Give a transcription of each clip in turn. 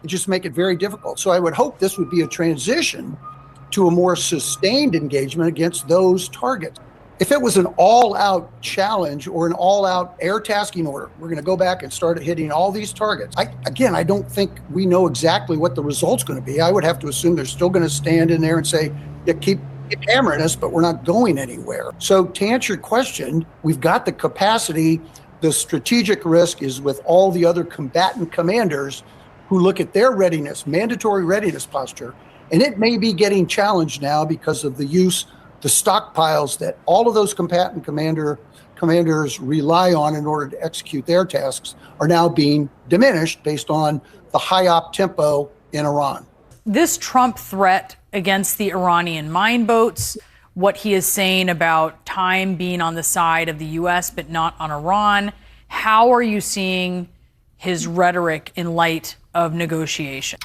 and just make it very difficult. So I would hope this would be a transition to a more sustained engagement against those targets. If it was an all-out challenge or an all-out air tasking order, we're going to go back and start hitting all these targets. I don't think we know exactly what the result's going to be. I would have to assume they're still going to stand in there and say, yeah, keep hammering us, but we're not going anywhere. So to answer your question, we've got the capacity. The strategic risk is with all the other combatant commanders who look at their readiness, mandatory readiness posture, and it may be getting challenged now because of the stockpiles that all of those combatant commanders rely on in order to execute their tasks are now being diminished based on the high op tempo in Iran. This Trump threat against the Iranian mine boats, what he is saying about time being on the side of the U.S. but not on Iran, how are you seeing his rhetoric in light of negotiation?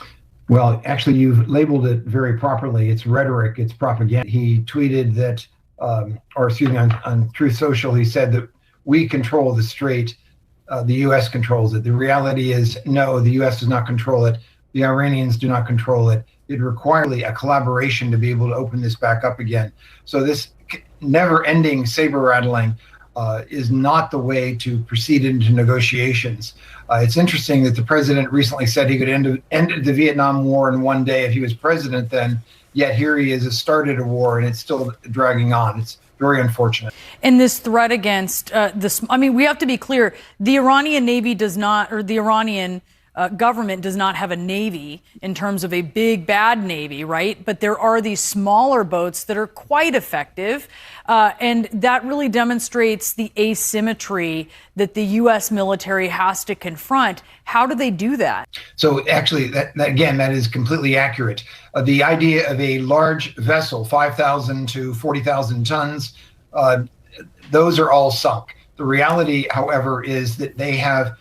Well, actually, you've labeled it very properly. It's rhetoric, it's propaganda. He tweeted that, on Truth Social, he said that we control the strait, the U.S. controls it. The reality is, no, the U.S. does not control it. The Iranians do not control it. It requires a collaboration to be able to open this back up again. So this never-ending saber rattling is not the way to proceed into negotiations. It's interesting that the president recently said he could end the Vietnam War in one day if he was president then, yet here he is, has started a war and it's still dragging on. It's very unfortunate. And this threat against we have to be clear, the Iranian Navy does not, or the Iranian government does not have a navy in terms of a big bad navy, right? But there are these smaller boats that are quite effective. And that really demonstrates the asymmetry that the U.S. military has to confront. How do they do that? So actually, that is completely accurate. The idea of a large vessel, 5,000 to 40,000 tons, those are all sunk. The reality, however, is that they have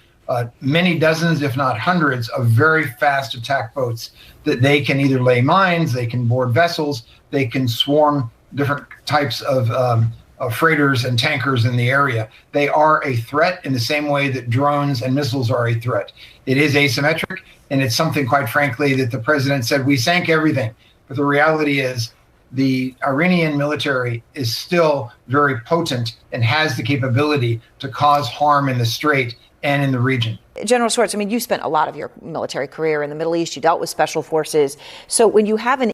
many dozens, if not hundreds, of very fast attack boats that they can either lay mines, they can board vessels, they can swarm different types of freighters and tankers in the area. They are a threat in the same way that drones and missiles are a threat. It is asymmetric, and it's something, quite frankly, that the president said, we sank everything. But the reality is the Iranian military is still very potent and has the capability to cause harm in the strait and in the region. General Schwartz, you spent a lot of your military career in the Middle East. You dealt with special forces. So when you have an